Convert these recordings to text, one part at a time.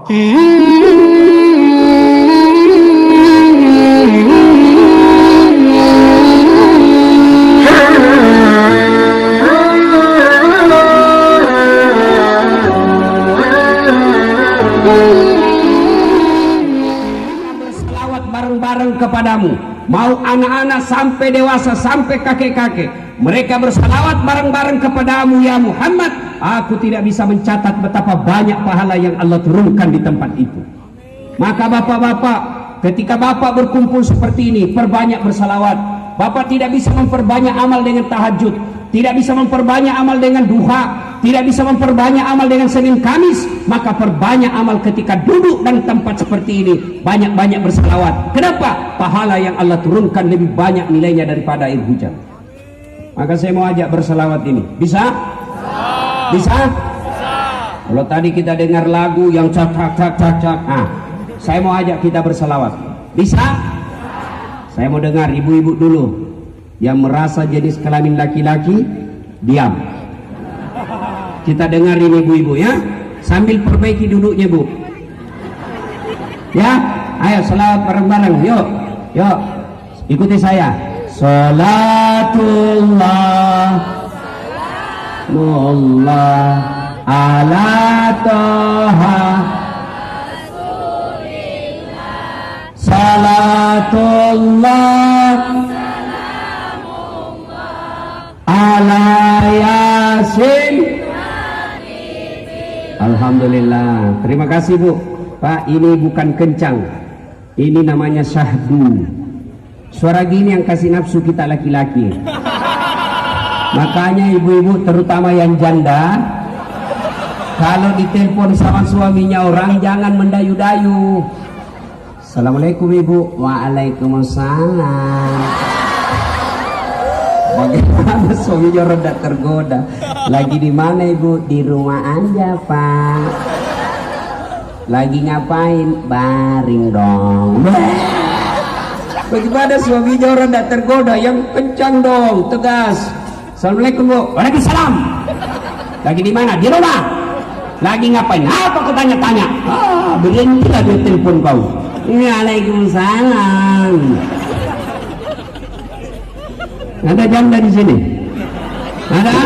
Berselawat bareng-bareng kepadamu, mau anak-anak sampai dewasa sampai kakek-kakek, mereka berselawat bareng-bareng kepadamu ya Muhammad. Aku tidak bisa mencatat betapa banyak pahala yang Allah turunkan di tempat itu. Maka bapak-bapak, ketika bapak berkumpul seperti ini, perbanyak bersalawat. Bapak tidak bisa memperbanyak amal dengan tahajud, tidak bisa memperbanyak amal dengan duha, tidak bisa memperbanyak amal dengan Senin Kamis, maka perbanyak amal ketika duduk dan tempat seperti ini, banyak-banyak bersalawat. Kenapa? Pahala yang Allah turunkan lebih banyak nilainya daripada air hujan. Maka saya mau ajak bersalawat ini. Bisa? Bisa? Kalau tadi kita dengar lagu yang cak cak cak cak cak, nah, saya mau ajak kita bersalawat. Bisa? Saya mau dengar ibu-ibu dulu yang merasa jenis kelamin laki-laki, diam. Kita dengar ini ibu-ibu ya, sambil perbaiki duduknya bu. Ya, ayo salawat bareng-bareng. Yuk, yuk, ikuti saya. Salatullah Mullah ala toha Salatullah ala Yasin. Alhamdulillah. Terima kasih bu. Pak, ini bukan kencang, ini namanya syahdu. Suara gini yang kasih nafsu kita laki-laki. Makanya ibu-ibu terutama yang janda, kalau ditelepon sama suaminya orang jangan mendayu-dayu. Assalamualaikum ibu. Waalaikumsalam. Bagaimana suaminya rada tergoda? Lagi di mana ibu? Di rumah aja pak. Lagi ngapain? Baring dong. Bagaimana suaminya rada tergoda? Yang kencang dong, tegas. Assalamualaikum bu. Waalaikumsalam. Lagi di mana? Di rumah. Lagi ngapain? Apa kau tanya-tanya? Berhentilah dia telepon kau. Waalaikumsalam. Ada janda di sini? Ada?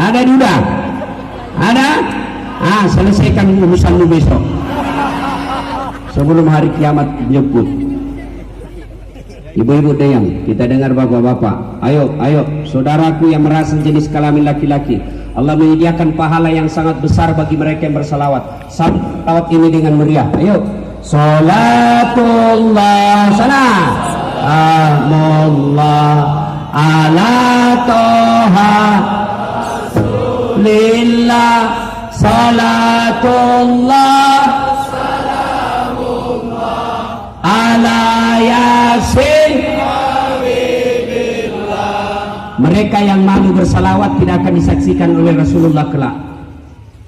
Ada duda? Ada? Selesaikan urusanmu besok sebelum hari kiamat jemput. Ibu-ibu dayang, kita dengar bapak-bapak. Ayo, ayo, saudaraku yang merasa jenis kelamin laki-laki, Allah menyediakan pahala yang sangat besar bagi mereka yang bersalawat. Salawat ini dengan meriah. Ayo. Salatullah Salamullah ala toha lillah. Salatullah Salamullah ala Yasin. Mereka yang malu bersalawat tidak akan disaksikan oleh Rasulullah kelak.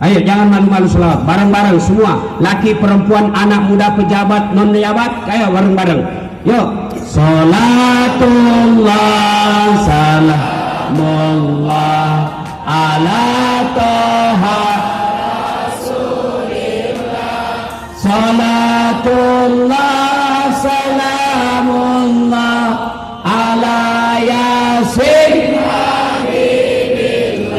Ayo jangan malu-malu salawat bareng-bareng semua, laki perempuan, anak muda, pejabat, non pejabat. Ayo bareng-bareng. Yuk. Salatullah Salamullah ala toha Rasulillah. Salatullah Salamullah ala Yasin.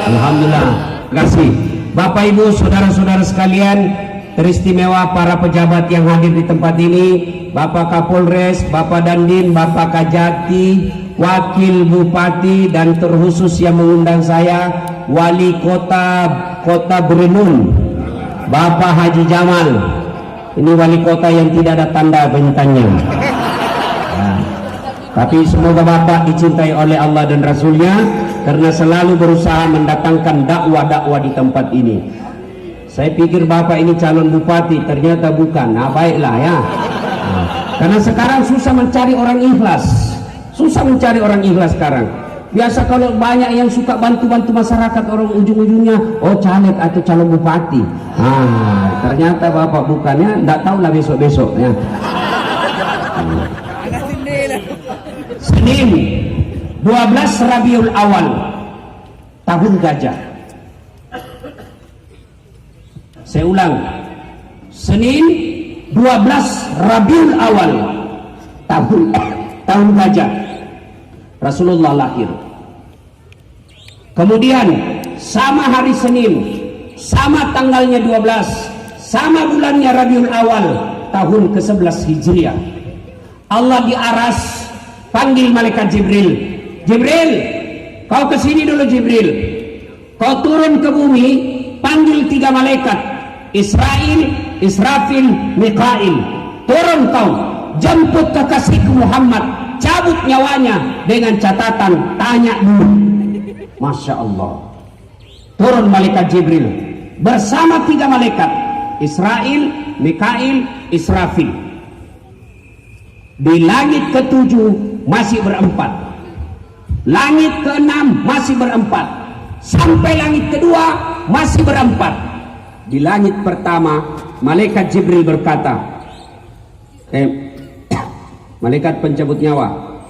Alhamdulillah. Terima kasih Bapak Ibu saudara-saudara sekalian, teristimewa para pejabat yang hadir di tempat ini, Bapak Kapolres, Bapak Dandim, Bapak Kajati, Wakil Bupati, dan terkhusus yang mengundang saya Wali Kota Berenun, Bapak Haji Jamal. Ini wali kota yang tidak ada tanda bintangnya. Tapi semoga Bapak dicintai oleh Allah dan Rasulnya, karena selalu berusaha mendatangkan dakwah-dakwah di tempat ini. Saya pikir Bapak ini calon bupati, ternyata bukan. Nah baiklah ya. Karena sekarang susah mencari orang ikhlas. Susah mencari orang ikhlas sekarang. Biasa kalau banyak yang suka bantu-bantu masyarakat, orang ujung-ujungnya oh caleg atau calon bupati. Ternyata Bapak bukannya, enggak tahulah besok-besok ya. Senin 12 Rabiul Awal tahun gajah. Saya ulang, Senin 12 Rabiul Awal tahun gajah Rasulullah lahir. Kemudian sama hari Senin, sama tanggalnya 12, sama bulannya Rabiul Awal tahun ke-11 Hijriah. Allah di aras panggil malaikat Jibril. Jibril, kau kesini dulu Jibril. Kau turun ke bumi, panggil 3 malaikat, Israil, Israfil, Mikail. Turun kau, jemput kekasihku Muhammad, cabut nyawanya dengan catatan tanya dulu. Masya Allah. Turun malaikat Jibril bersama 3 malaikat, Israil, Mikail, Israfil. Di langit ke-7 masih berempat, langit ke-6 masih berempat, sampai langit kedua masih berempat. Di langit pertama malaikat Jibril berkata, malaikat pencabut nyawa,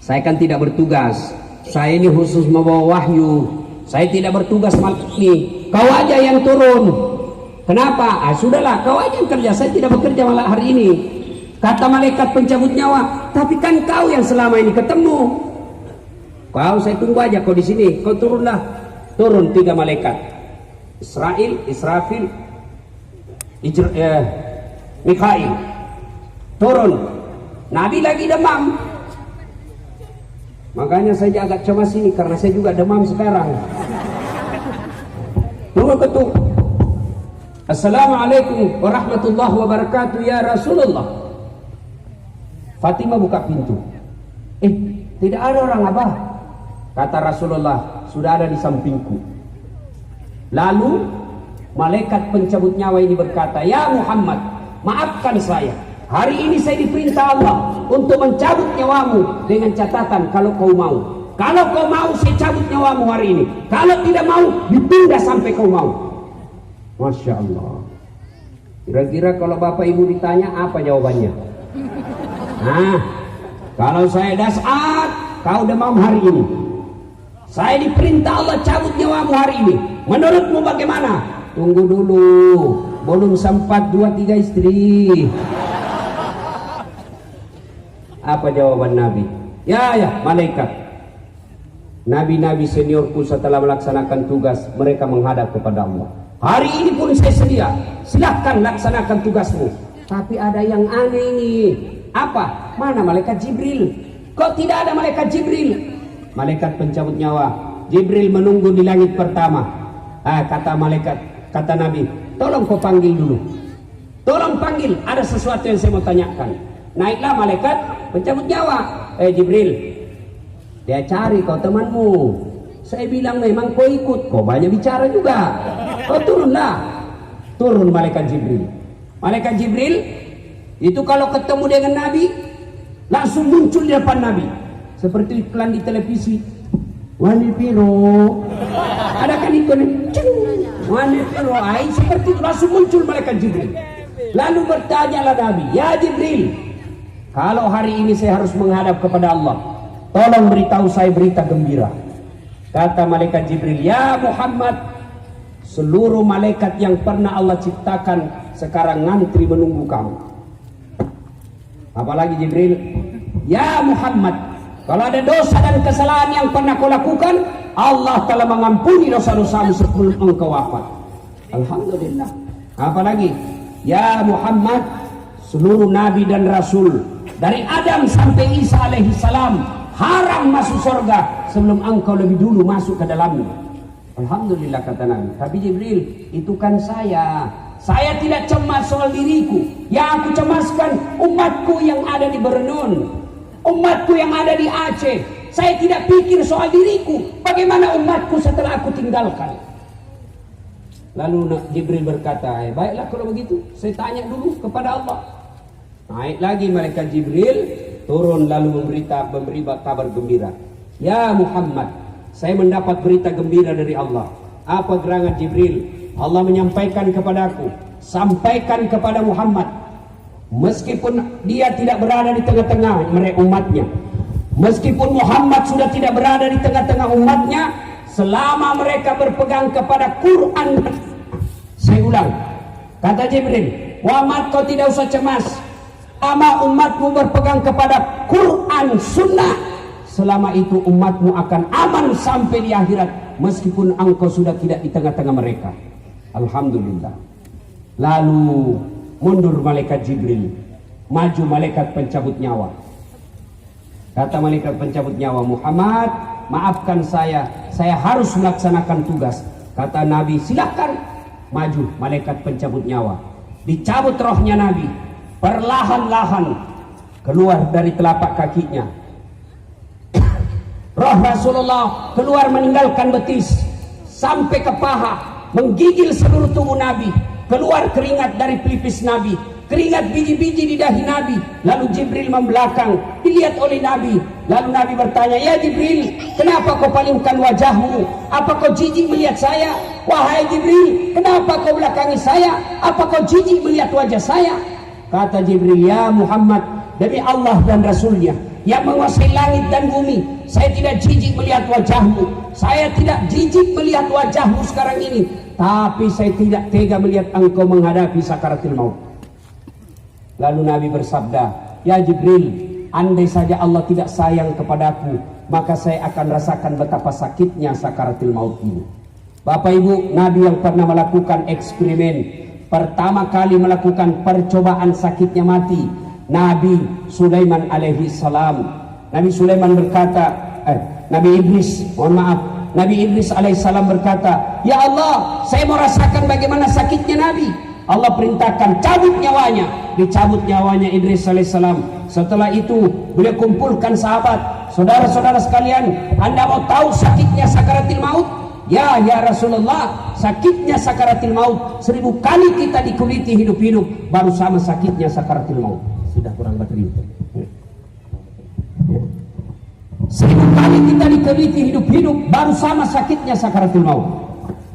saya kan tidak bertugas, saya ini khusus membawa wahyu, saya tidak bertugas malam ini, kau aja yang turun. Kenapa? Sudahlah, kau aja yang kerja, saya tidak bekerja malam hari ini. Kata malaikat pencabut nyawa, tapi kan kau yang selama ini ketemu. Kau, saya tunggu aja kau di sini, kau turunlah. Turun 3 malaikat, Israil, Israfil, Mikail. Turun. Nabi lagi demam. Makanya saya agak cemas ini karena saya juga demam sekarang. Tunggu ketuk. Assalamualaikum warahmatullahi wabarakatuh ya Rasulullah. Fatimah buka pintu. Tidak ada orang Abah. Kata Rasulullah, sudah ada di sampingku. Lalu malaikat pencabut nyawa ini berkata, ya Muhammad, maafkan saya. Hari ini saya diperintah Allah untuk mencabut nyawamu dengan catatan kalau kau mau. Kalau kau mau saya cabut nyawamu hari ini. Kalau tidak mau dipindah sampai kau mau. Masya Allah. Kira-kira kalau Bapak Ibu ditanya apa jawabannya? Nah, kalau saya dasar, kau demam hari ini. Saya diperintah Allah cabut nyawamu hari ini. Menurutmu bagaimana? Tunggu dulu, belum sempat 2-3 istri. Apa jawaban Nabi? Ya, malaikat. Nabi-nabi seniorku setelah melaksanakan tugas, mereka menghadap kepada Allah. Hari ini pun saya sedia. Silahkan laksanakan tugasmu. Tapi ada yang aneh ini. Apa? Mana malaikat Jibril? Kok tidak ada malaikat Jibril? Malaikat pencabut nyawa Jibril menunggu di langit pertama. Kata Nabi, tolong kau panggil dulu. Tolong panggil, ada sesuatu yang saya mau tanyakan. Naiklah malaikat pencabut nyawa. Jibril, dia cari kau temanmu. Saya bilang memang kau ikut, kau banyak bicara juga. Kau turunlah. Turun malaikat Jibril. Malaikat Jibril itu kalau ketemu dengan Nabi langsung muncul di depan Nabi seperti iklan di televisi. Wani piro, ada kan iklan Wani piro, seperti itu langsung muncul malaikat Jibril. Lalu bertanyalah Nabi, ya Jibril, kalau hari ini saya harus menghadap kepada Allah, tolong beritahu saya berita gembira. Kata malaikat Jibril, ya Muhammad, seluruh malaikat yang pernah Allah ciptakan sekarang ngantri menunggu kamu. Apalagi Jibril, ya Muhammad, kalau ada dosa dan kesalahan yang pernah kau lakukan, Allah telah mengampuni dosa-dosamu sebelum engkau wafat. Alhamdulillah. Apalagi, ya Muhammad, seluruh nabi dan rasul dari Adam sampai Isa alaihi salam haram masuk surga sebelum engkau lebih dulu masuk ke dalamnya. Alhamdulillah kata Nabi. Tapi Jibril, itu kan saya tidak cemas soal diriku. Yang aku cemaskan umatku yang ada di Bernun, umatku yang ada di Aceh. Saya tidak pikir soal diriku, bagaimana umatku setelah aku tinggalkan. Lalu Jibril berkata, baiklah kalau begitu, saya tanya dulu kepada Allah. Naik lagi malaikat Jibril, turun lalu memberi kabar gembira. Ya Muhammad, saya mendapat berita gembira dari Allah. Apa gerangan Jibril? Allah menyampaikan kepadaku, sampaikan kepada Muhammad, meskipun dia tidak berada di tengah-tengah mereka umatnya, meskipun Muhammad sudah tidak berada di tengah-tengah umatnya, selama mereka berpegang kepada Quran. Saya ulang, Kata Jibril, Muhammad kau tidak usah cemas, selama umatmu berpegang kepada Quran Sunnah, selama itu umatmu akan aman sampai di akhirat, meskipun engkau sudah tidak di tengah-tengah mereka. Alhamdulillah. Lalu mundur malaikat Jibril, maju malaikat pencabut nyawa. Kata malaikat pencabut nyawa, Muhammad, maafkan saya harus melaksanakan tugas. Kata Nabi, silakan. Maju malaikat pencabut nyawa, dicabut rohnya Nabi, perlahan-lahan keluar dari telapak kakinya. Roh Rasulullah keluar meninggalkan betis sampai ke paha, menggigil seluruh tubuh Nabi. Keluar keringat dari pelipis Nabi, keringat biji-biji di dahi Nabi. Lalu Jibril membelakang, dilihat oleh Nabi. Lalu Nabi bertanya, ya Jibril, kenapa kau palingkan wajahmu? Apa kau jijik melihat saya? Wahai Jibril, kenapa kau belakangi saya? Apa kau jijik melihat wajah saya? Kata Jibril, ya Muhammad, demi Allah dan Rasulnya yang menguasai langit dan bumi, saya tidak jijik melihat wajahmu. Saya tidak jijik melihat wajahmu sekarang ini, tapi saya tidak tega melihat engkau menghadapi sakaratul maut. Lalu Nabi bersabda, ya Jibril, andai saja Allah tidak sayang kepadaku, maka saya akan rasakan betapa sakitnya sakaratul maut ini. Bapak Ibu, Nabi yang pernah melakukan eksperimen, pertama kali melakukan percobaan sakitnya mati, Nabi Sulaiman alaihi salam. Nabi Sulaiman berkata, Nabi Idris, mohon maaf, Nabi Idris alaihi salam berkata, ya Allah, saya mau rasakan bagaimana sakitnya Nabi. Allah perintahkan, cabut nyawanya. Dicabut nyawanya Idris alaihissalam. Setelah itu beliau kumpulkan sahabat, saudara-saudara sekalian, Anda mau tahu sakitnya sakaratul maut? Ya Rasulullah, sakitnya sakaratul maut 1000 kali kita dikuliti hidup-hidup baru sama sakitnya sakaratul maut. Sudah kurang baterai. 1000 kali kita dikuliti hidup-hidup baru sama sakitnya sakaratul maut.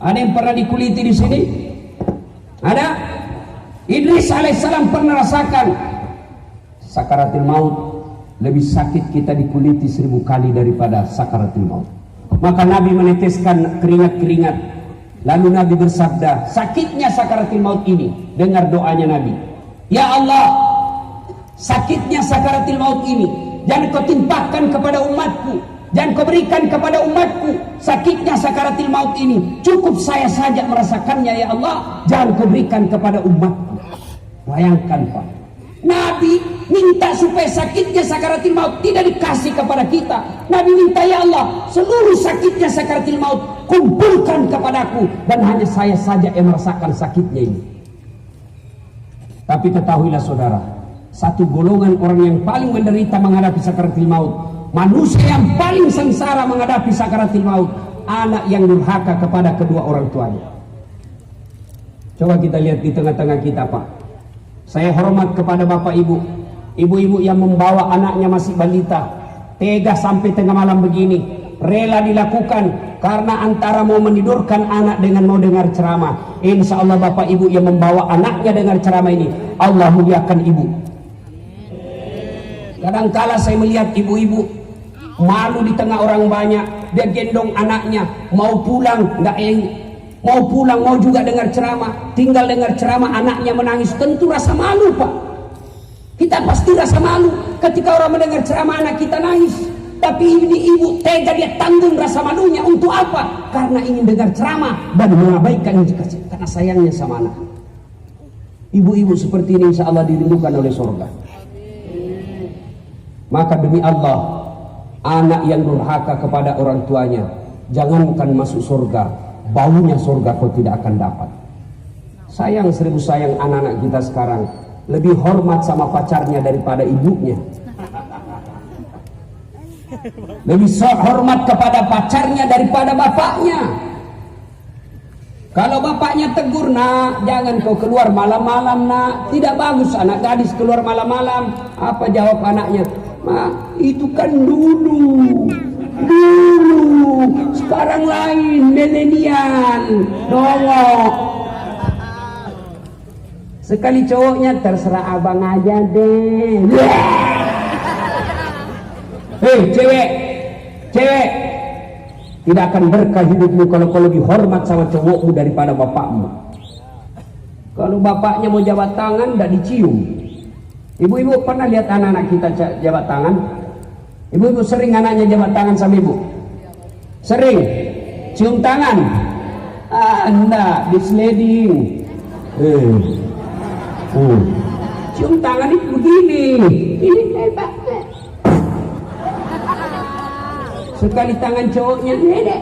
Ada yang pernah dikuliti di sini? Ada? Idris alaihissalam pernah rasakan sakaratul maut. Lebih sakit kita dikuliti 1000 kali daripada sakaratul maut. Maka Nabi meneteskan keringat-keringat. Lalu Nabi bersabda, sakitnya sakaratul maut ini, dengar doanya Nabi, ya Allah, sakitnya sakaratul maut ini jangan kau timpakan kepada umatku, jangan kau berikan kepada umatku sakitnya sakaratul maut ini. Cukup saya saja merasakannya ya Allah, jangan kau berikan kepada umatku. Bayangkan Pak, Nabi minta supaya sakitnya sakaratul maut tidak dikasih kepada kita. Nabi minta, ya Allah, seluruh sakitnya sakaratul maut kumpulkan kepadaku, dan hanya saya saja yang merasakan sakitnya ini. Tapi ketahuilah saudara, satu golongan orang yang paling menderita menghadapi sakaratul maut, manusia yang paling sengsara menghadapi sakaratul maut, anak yang durhaka kepada kedua orang tuanya. Coba kita lihat di tengah-tengah kita Pak. Saya hormat kepada bapak ibu, ibu-ibu yang membawa anaknya masih balita, tega sampai tengah malam begini, rela dilakukan karena antara mau menidurkan anak dengan mau dengar ceramah. Insya Allah bapak ibu yang membawa anaknya dengar ceramah ini, Allah muliakan ibu. Kadangkala saya melihat ibu-ibu malu di tengah orang banyak, dia gendong anaknya, mau pulang nggak mau pulang, mau juga dengar ceramah, tinggal dengar ceramah anaknya menangis, tentu rasa malu Pak. Kita pasti rasa malu ketika orang mendengar ceramah anak kita nangis. Tapi ini ibu tega, dia tanggung rasa malunya untuk apa? Karena ingin dengar ceramah dan mengabaikan karena sayangnya sama anak. Ibu-ibu seperti ini insya Allah dirindukan oleh surga. Maka demi Allah, anak yang durhaka kepada orang tuanya, jangankan masuk surga, baunya surga kau tidak akan dapat. Sayang 1000 sayang anak-anak kita sekarang lebih hormat sama pacarnya daripada ibunya, lebih hormat kepada pacarnya daripada bapaknya. Kalau bapaknya tegur, nak jangan kau keluar malam-malam nak, tidak bagus anak gadis keluar malam-malam. Apa jawab anaknya? Ma, itu kan dulu, sekarang lain, milenial, dongok. Sekali cowoknya, terserah abang aja deh. Hei cewek, tidak akan berkah hidupmu kalau kau lebih hormat sama cowokmu daripada bapakmu. Kalau bapaknya mau jabat tangan, tidak dicium. Ibu-ibu pernah lihat anak-anak kita jabat tangan? Ibu-ibu sering anaknya jabat tangan sama ibu? Sering? Cium tangan? Enggak, disliding. Cium tangan itu begini. Ini hebat. Sekali tangan cowoknya, nenek.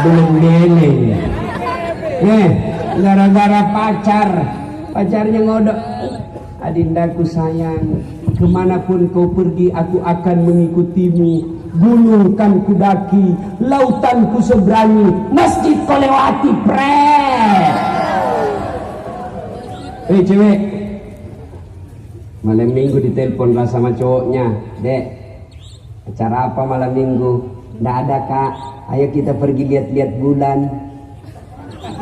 Belum nenek. Gara-gara pacarnya ngodok. Adindaku sayang, kemanapun kau pergi aku akan mengikutimu. Gunung kan ku daki, lautan ku seberangi, masjid kau lewati, cewek, malam minggu ditelepon lah sama cowoknya, dek, acara apa malam minggu? Nggak ada kak, ayo kita pergi lihat-lihat bulan.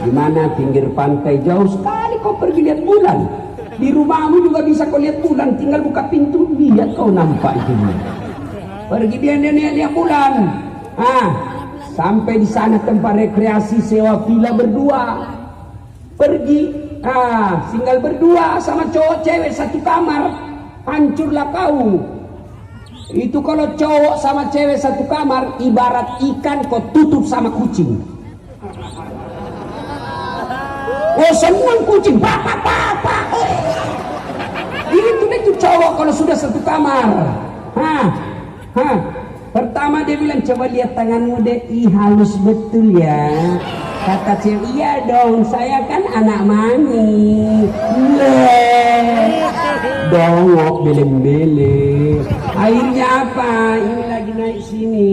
Gimana? Pinggir pantai, jauh sekali kau pergi lihat bulan. Di rumahmu juga bisa kau lihat bulan, tinggal buka pintu, lihat kau nampak itu bulan. Pergi dia lihat bulan. Sampai di sana tempat rekreasi sewa villa berdua. Pergi, tinggal berdua sama cowok cewek satu kamar. Hancurlah kau. Itu kalau cowok sama cewek satu kamar, ibarat ikan kau tutup sama kucing. Oh senang kucing, papa. Itu cowok kalau sudah satu kamar. Pertama dia bilang, coba lihat tanganmu deh, halus betul ya. Kata cewek, iya dong, saya kan anak mami. Dongok beleng-beleng. Akhirnya apa? Ini lagi naik sini.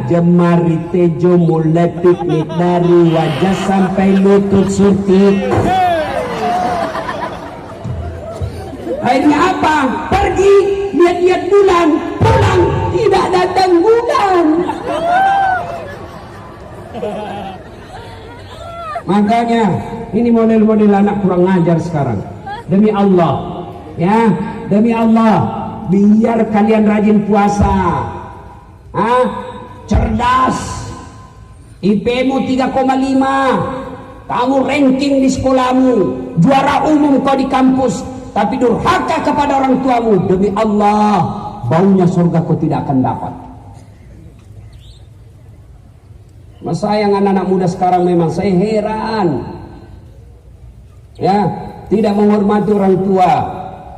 Jemari tejo mulai piknik dari wajah sampai lutut surti. Akhirnya apa? Pergi lihat-lihat bulan, pulang tidak datang bulan. Makanya ini model-model anak kurang ajar sekarang. Demi Allah, ya, demi Allah, biar kalian rajin puasa, cerdas, IP-mu 3,5, kamu ranking di sekolahmu, juara umum kau di kampus, tapi durhaka kepada orang tuamu, demi Allah, baunya surga kau tidak akan dapat. Mas sayang anak-anak muda sekarang, memang saya heran, ya, tidak menghormati orang tua.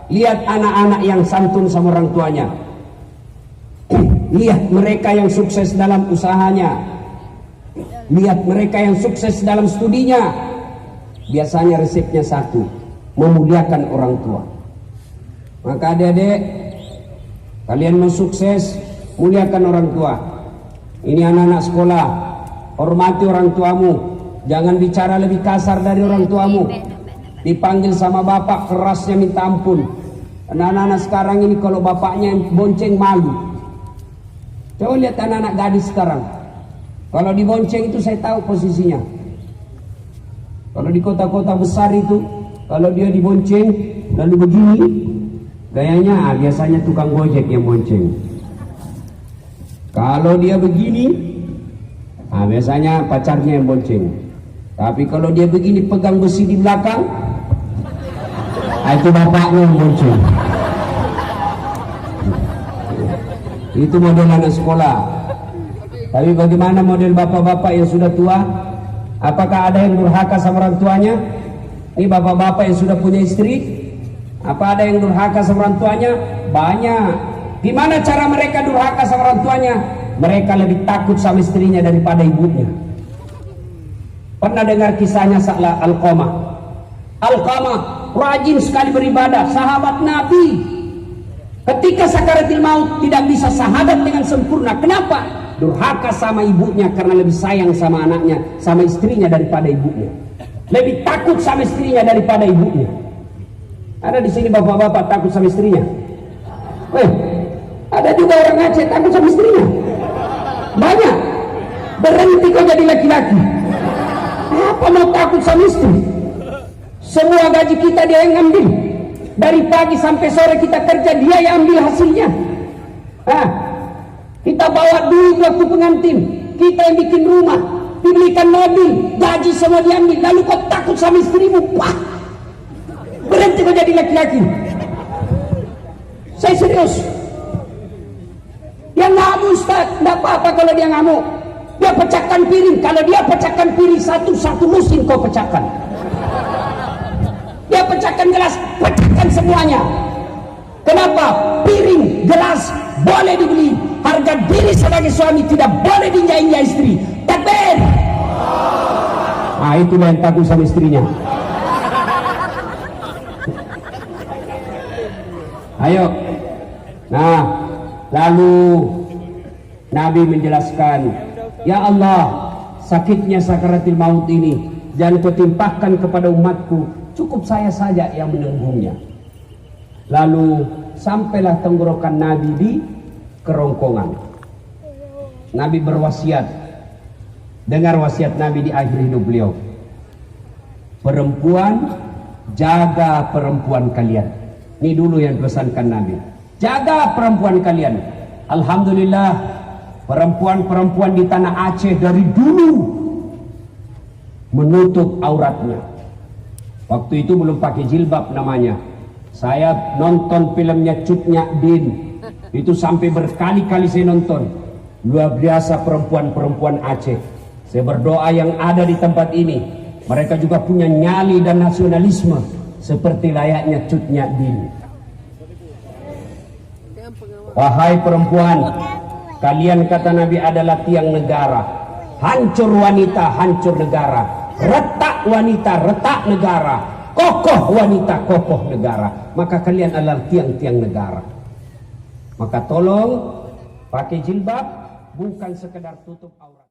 Lihat anak-anak yang santun sama orang tuanya. Lihat mereka yang sukses dalam usahanya. Lihat mereka yang sukses dalam studinya. Biasanya resepnya satu, memuliakan orang tua. Maka adik-adik, kalian mau sukses, muliakan orang tua. Ini anak-anak sekolah, hormati orang tuamu. Jangan bicara lebih kasar dari orang tuamu. Dipanggil sama bapak kerasnya minta ampun. Anak-anak sekarang ini kalau bapaknya bonceng malu. Coba lihat anak-anak gadis sekarang. Kalau dibonceng itu saya tahu posisinya. Kalau di kota-kota besar itu, kalau dia dibonceng lalu begini, gayanya biasanya tukang gojek yang bonceng. Kalau dia begini, biasanya pacarnya yang bonceng. Tapi kalau dia begini pegang besi di belakang, itu bapaknya yang bonceng. Itu model anak sekolah. Tapi bagaimana model bapak-bapak yang sudah tua? Apakah ada yang durhaka sama orang tuanya? Ini bapak-bapak yang sudah punya istri. Apa ada yang durhaka sama orang tuanya? Banyak. Gimana cara mereka durhaka sama orang tuanya? Mereka lebih takut sama istrinya daripada ibunya. Pernah dengar kisahnya Alqamah? Alqamah rajin sekali beribadah, sahabat Nabi. Ketika sakaratil maut tidak bisa syahadat dengan sempurna. Kenapa? Durhaka sama ibunya karena lebih sayang sama anaknya, sama istrinya daripada ibunya. Lebih takut sama istrinya daripada ibunya. Ada di sini bapak-bapak takut sama istrinya? Ada juga orang Aceh takut sama istrinya? Banyak. Berhenti kau jadi laki-laki. Apa mau takut sama istri? Semua gaji kita dia yang ambil. Dari pagi sampai sore kita kerja, dia yang ambil hasilnya. Kita bawa duit waktu pengantin, kita yang bikin rumah, dibelikan mobil, gaji semua diambil, lalu kau takut sama istrimu, wah, berhenti kau jadi laki-laki. Saya serius. Dia ngamuk Ustaz, tidak apa-apa kalau dia ngamuk. Dia pecahkan piring, kalau dia pecahkan piring satu-satu musim kau pecahkan. Dia pecahkan gelas, pecahkan semuanya. Kenapa? Piring, gelas boleh dibeli, harga diri sebagai suami tidak boleh diinjak-injak istri. Takbir. Nah, itulah yang takut sama istrinya. Ayo. Nah, lalu Nabi menjelaskan, ya Allah, sakitnya sakaratul maut ini jangan kau timpahkan kepada umatku, cukup saya saja yang menanggungnya. Lalu sampailah tenggorokan Nabi di kerongkongan. Nabi berwasiat, dengar wasiat Nabi di akhir hidup beliau, perempuan, jaga perempuan kalian. Ini dulu yang pesankan Nabi, jaga perempuan kalian. Alhamdulillah, perempuan-perempuan di tanah Aceh dari dulu menutup auratnya. Waktu itu belum pakai jilbab namanya. Saya nonton filmnya Cut Nyak Din, itu sampai berkali-kali saya nonton. Luar biasa perempuan-perempuan Aceh. Saya berdoa yang ada di tempat ini, mereka juga punya nyali dan nasionalisme seperti layaknya Cut Nyak Din. Wahai perempuan, kalian kata Nabi adalah tiang negara. Hancur wanita, hancur negara. Retak wanita, retak negara. Kokoh wanita, kokoh negara. Maka kalian adalah tiang-tiang negara. Maka tolong pakai jilbab, bukan sekedar tutup aurat.